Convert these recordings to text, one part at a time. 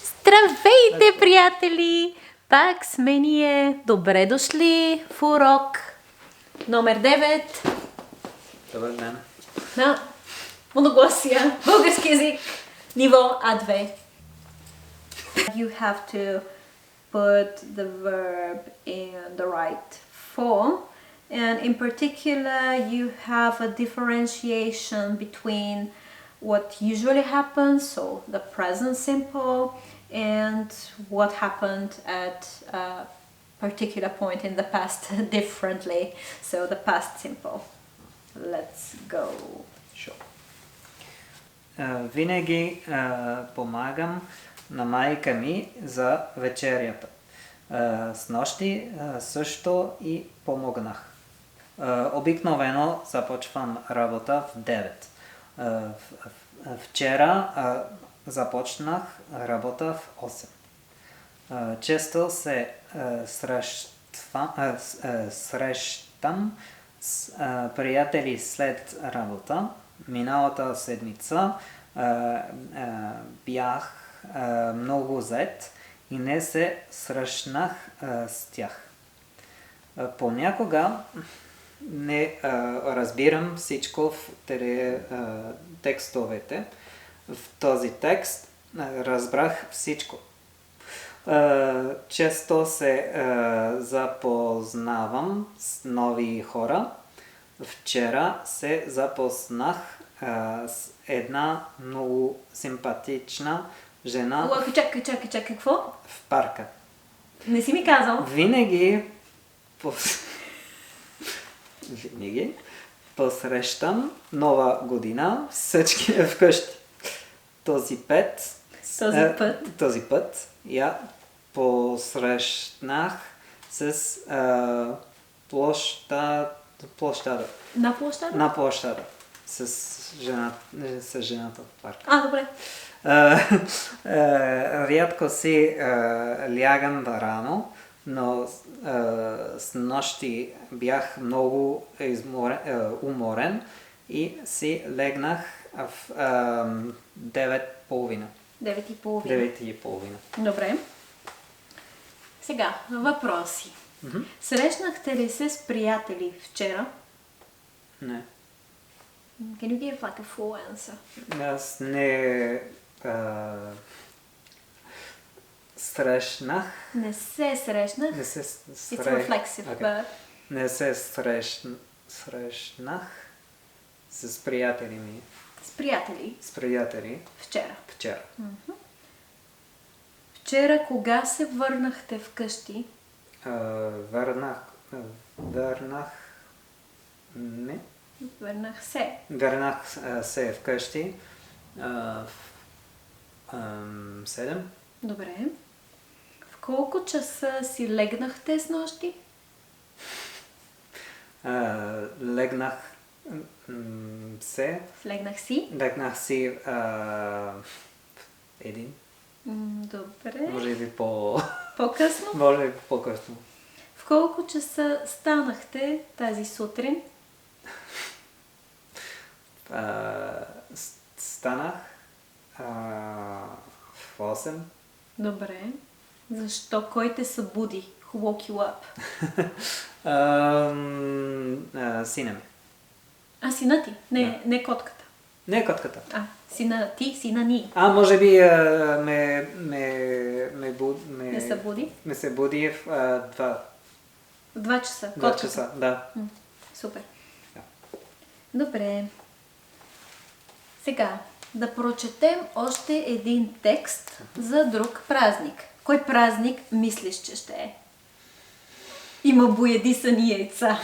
Здравейте, приятели! Пак сме ние. Добре дошли в урок номер 9 Добър ден. на Monoglossia, български език, ниво А2. You have to put the verb in the right form, and in particular you have a differentiation between what usually happens, so the present simple, and what happened at a particular point in the past differently, so the past simple. Let's go. Sure. Винаги помагам на майка ми за вечерята. Снощи също и помогнах. Обикновено започвам работа в 9. Вчера започнах работа в 8. Често се срещам с приятели след работа. Миналата седмица бях много зает и не се срещнах с тях. Понякога не разбирам всичко в текстовете. В този текст разбрах всичко. Често се запознавам с нови хора. Вчера се запознах с една много симпатична жена. Чакай, какво? В парка. Не си ми казал. Винаги посрещам нова година всички вкъщи. Този път я посрещнах с площада. На площада. С жената в парка. Добре. Рядко си лягам рано, но с нощи бях много уморен и си легнах в 9:30. 9:30. Добре. Сега, въпроси. Срещнахте ли се с приятели вчера? Не. Can you give like a full answer? Аз не срещнах. Не се срещнах. It's reflexive, but... Не се срещнах с приятели ми. С приятели? Вчера. Вчера кога се върнахте вкъщи? Върнах се вкъщи в 7. Добре. В колко часа си легнахте с нощи? Легнах си в 1. Добре. Може би по-късно? Може би по-късно. В колко часа станахте тази сутрин? Станах в 8. Добре. Защо? Кой те събуди? Who woke you up? Сина ми. Сина ти? Не котката. Не котката. Сина ти, сина ни. Може би ме събуди в 2. В 2 часа. 2 часа, да. Супер. Да. Добре. Сега да прочетем още един текст за друг празник. Кой празник мислиш, че ще е? Има боядисани яйца.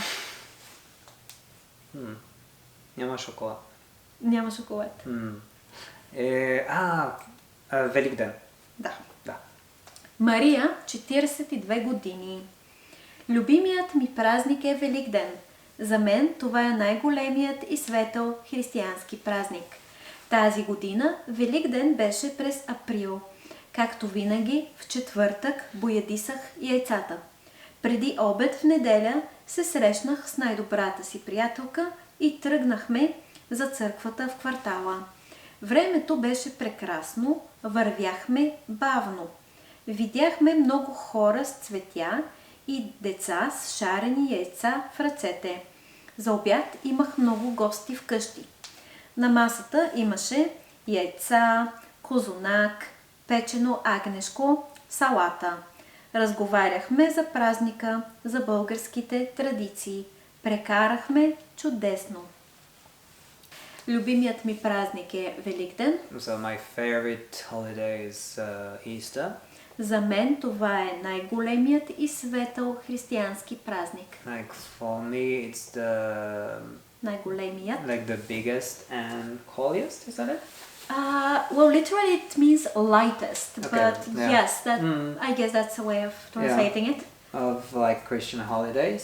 Няма шоколад. Няма шоколад. Великден. Да. Да. Мария, 42 години. Любимият ми празник е Великден. За мен това е най-големият и светъл християнски празник. Тази година Великден беше през април. Както винаги, в четвъртък боядисах яйцата. Преди обед в неделя се срещнах с най-добрата си приятелка и тръгнахме за църквата в квартала. Времето беше прекрасно, вървяхме бавно. Видяхме много хора с цветя и деца с шарени яйца в ръцете. За обяд имах много гости вкъщи. На масата имаше яйца, козунак, печено агнешко, салата. Разговаряхме за празника, за българските традиции. Прекарахме чудесно. Любимият ми празник е Великден. So my favorite holiday is Easter. За мен това е най-големият и светъл християнски празник. Like for me, it's the Най-големият. like the biggest and holiest, is that it? Well, literally it means lightest, Okay, but yeah. yes, that I guess that's a way of translating it. Of like Christian holidays.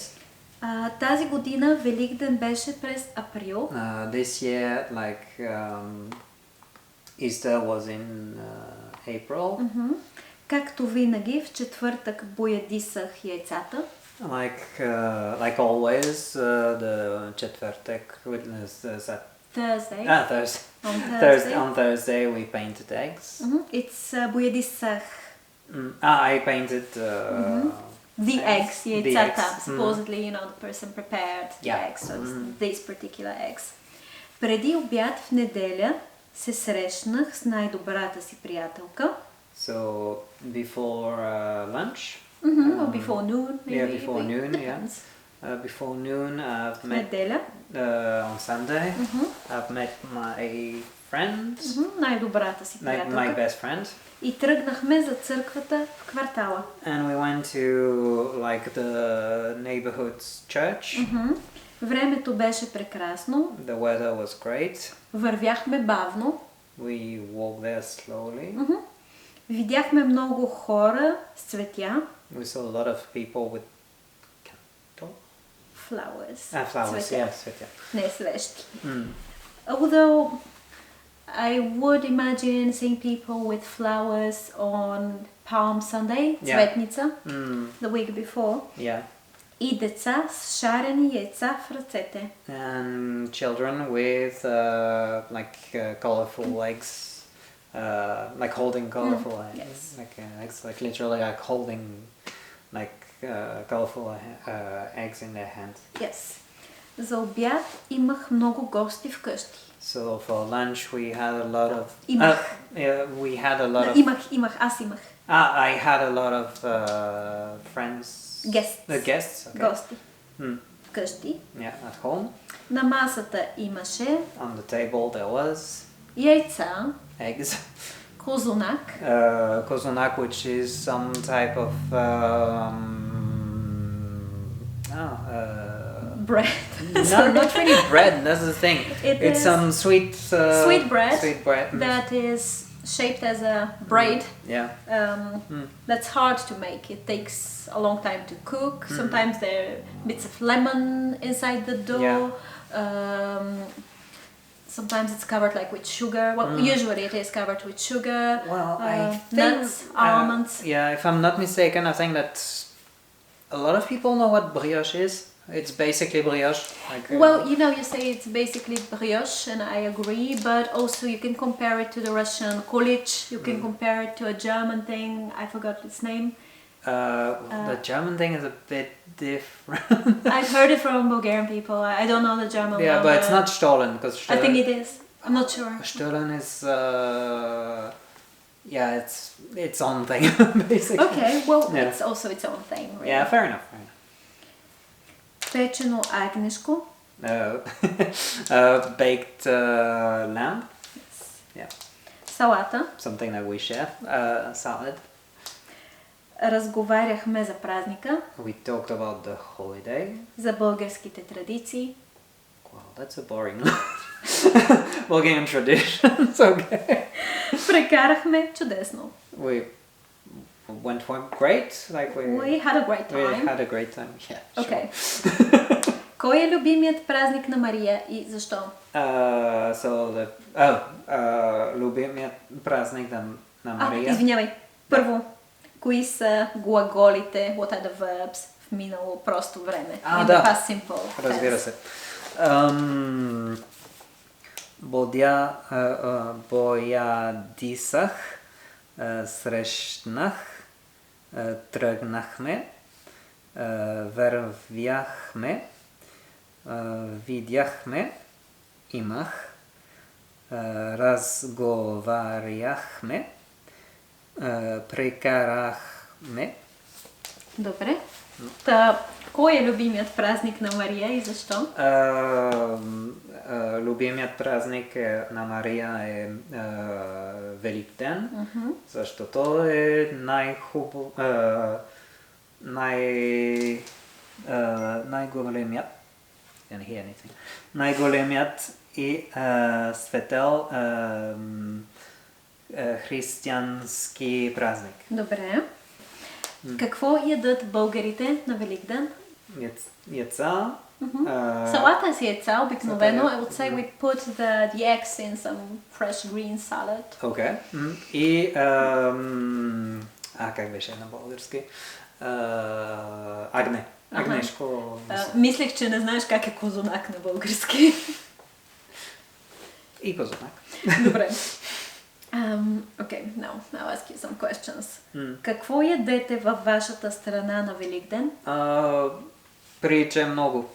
Тази година Великден беше през април. This year, like Easter was in April. Както винаги, в четвъртък боядисах яйцата. Like always, the четвъртък is that Thursday. Thursday. On Thursday. On Thursday we painted eggs. It's боядисах I painted the eggs, яйцата. eggs. Supposedly, you know, the person prepared the Yeah. eggs, so it's these particular eggs. Преди обяд в неделя се срещнах с най-добрата си приятелка. So before lunch. Or before noon, maybe. Yeah, before noon. Depends. Yeah. Before noon, I've met Неделя. on Sunday. I've met my friend, Най-добрата си my приятелка. best friend, И тръгнахме за църквата в квартала. and we went to like the neighborhood church. Времето беше прекрасно. The weather was great. Вървяхме бавно. We walked there slowly. Видяхме много хора с цветя. We saw a lot of people with candle. Flowers. Flowers, Цветя. yes, yeah. Не свещи. Although I would imagine seeing people with flowers on Palm Sunday, цветница, the week before. Yeah. И деца с шарени яйца в ръцете. And children with like colorful eggs, like holding colorful eggs. yes. Eggs, like literally like holding like colorful eggs in their hand. Yes. За обяд имах много гости вкъщи. So for lunch we had a lot of. Имах. We had a lot of. Аз имах. I had a lot of friends. Guests. Guests. Okay. Гости. Вкъщи. Yeah, at home. На масата имаше On the table there was яйца, eggs. козунак, Kozunak, which is some type of bread. no, not really bread. That's the thing. It's is some sweet sweet bread. Sweet bread. That is shaped as a braid. Yeah. That's hard to make. It takes a long time to cook. Sometimes there are bits of lemon inside the dough. Sometimes it's covered like with sugar. Well, usually it is covered with sugar. Well, I think, nuts, almonds. Yeah, if I'm not mistaken, I think that a lot of people know what brioche is. It's basically brioche. Like, Well, you know, you say it's basically brioche, and I agree, but also you can compare it to the Russian kulich, you can compare it to a German thing, I forgot its name. the German thing is a bit different. I've heard it from Bulgarian people, I don't know the German Yeah, one. but it's not Stollen, because I think it is, I'm not sure. Stollen is yeah, it's its own thing basically. Okay, well, Yeah. it's also its own thing, really. Yeah, fair enough. Fair enough. Печено агнешко. Baked lamb. Yes. Yeah. Салата. Something that we share. Salad. Разговаряхме за празника, We talked about the holiday. за българските традиции. Wow, that's a boring Bulgarian traditions. Okay. Прекарахме чудесно. We went for great. Like We had a great we time. had a great time. Yeah. Sure. Okay. Кой е любимият празник на Мария и защо? Любимият празник на Мария. Извинявай. Първо, кои са глаголите, what are the verbs в минало просто време? In the past simple. Разбира се. боядисах, срещнах, тръгнахме, вървяхме, видяхме, имах, разговаряхме, прекарахме. Добре. Та, кой е любимият празник на Мария и защо? Любимият празник на Мария е Великден, защото е най-големият и светъл християнски празник. Добре. Какво ядат българите на Великден? Яйца. Салата си яйца, обикновено. I would say we put the eggs in some fresh green salad. Okay. И как беше на български? Агне. Агнешко. Мислех, че не знаеш как е козунак на български. И козунак. Добре. Okay, now I'll ask you some questions. Какво ядете във вашата страна на Великден? Прилича много.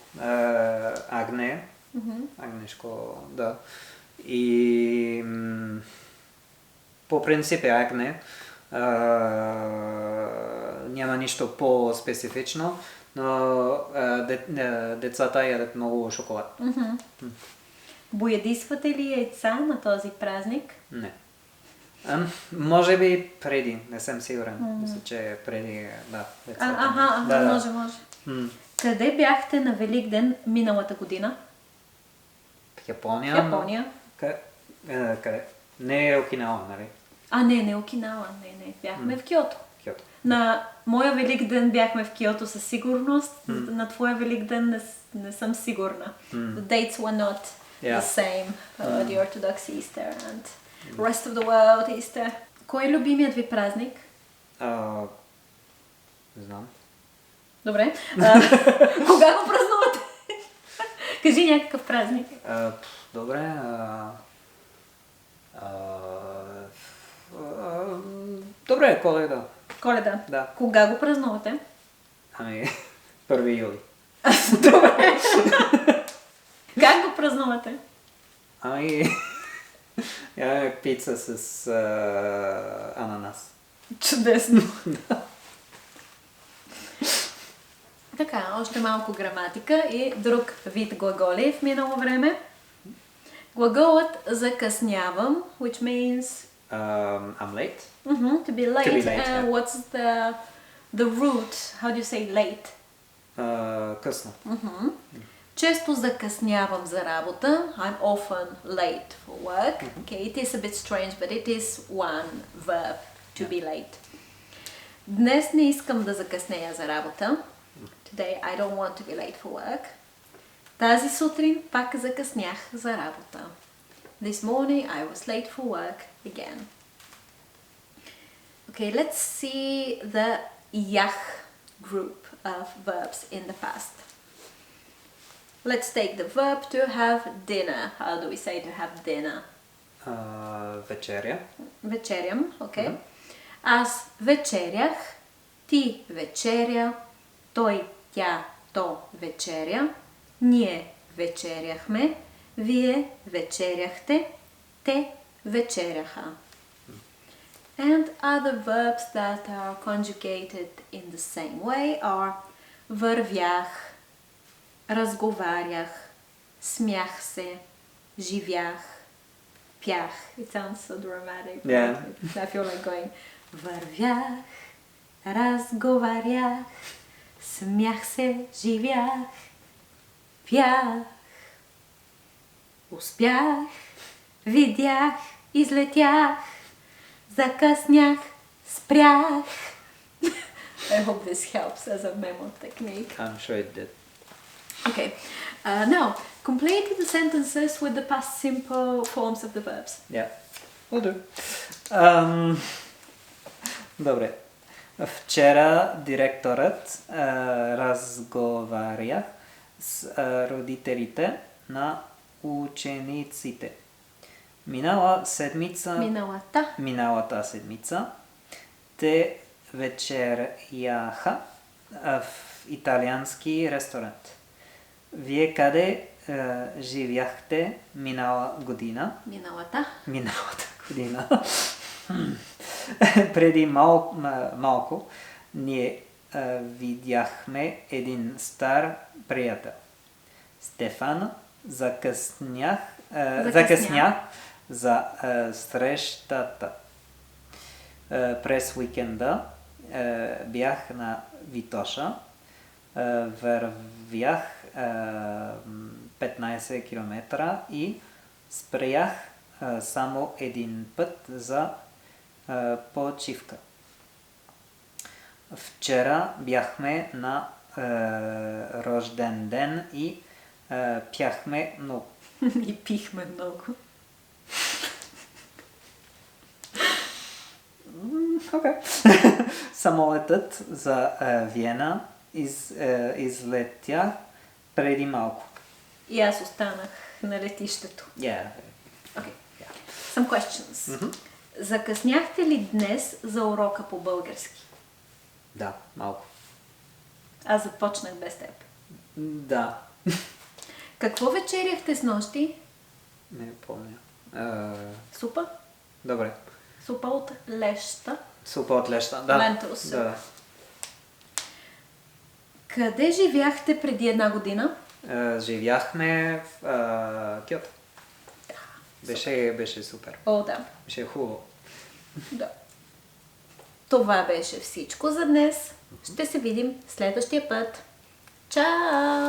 Агне. Агнешко, да. И по принцип агне. Няма нищо по-специфично, но децата ядат много шоколад. Боядисвате ли яйца на този празник? Не. Може би преди, не съм сигурен. Мисля, че преди, да. Може. Къде бяхте на Великден миналата година? В Япония. Къде? Не е Окинава, нали? Не Окинава, не. Бяхме в Киото. На моя Великден бяхме в Киото със сигурност, на твоя Великден не съм сигурна. The dates were not the same. The Orthodox Easter and rest of the world Easter. Кой е любимият ви празник? Не знам. Добре. Кога го празнувате? Кажи някакъв празник. Добре. Добре, Коледа. Коледа? Да. Кога го празнувате? 1 юли. Добре. Как го празнувате? Пица с ананас. Чудесно. Така, още малко граматика и друг вид глаголи в минало време. Глаголът закъснявам, which means I'm late. To be late. To be late, yeah. What's the root? How do you say late? Късно. Често закъснявам за работа. I'm often late for work. Okay, it is a bit strange, but it is one verb, to be late. Днес не искам да закъснея за работа. Today I don't want to be late for work. Тази сутрин пак закъснях за работа. This morning I was late for work again. Okay, let's see the yach group of verbs in the past. Let's take the verb to have dinner. How do we say to have dinner? Вечеря. Вечерям, okay. Аз вечерях, ти вечеря, той, тя, то вечеря, ние вечеряхме, вие вечеряхте, те вечеряха. And other verbs that are conjugated in the same way are вървях, разговарях, смях се, живях, пях. It sounds so dramatic. Yeah. I feel like going вървях, разговарях, смях се, живях, пях, успях, видях, излетях, закъснях, спрях. I hope this helps as a memo technique. I'm sure it did. Okay, now complete the sentences with the past simple forms of the verbs. Yeah, will do. Добре. Вчера директорът разговаря с родителите на учениците. Миналата седмица те вечеряха в италиански ресторант. Вие къде живяхте миналата година? Миналата година. Преди малко ние видяхме един стар приятел. Стефан закъснях за срещата. През уикенда бях на Витоша. Вървях 15 км и спрях само един път за почивка. Вчера бяхме на рожден ден и пяхме много. И пихме много. Okay. Самолетът за Виена излетя преди малко. И аз останах на летището. Yeah. Okay. Some questions. Закъсняхте ли днес за урока по български? Да, малко. Аз започнах без теб. Да. Какво вечеряхте с нощи? Не помня. Супа? Добре. Супа от леща. Супа от леща, да. Lentils. Да. Къде живяхте преди една година? Живяхме в Киото. Беше супер. О, да. Беше хубаво. Да. Това беше всичко за днес. Ще се видим следващия път. Чао!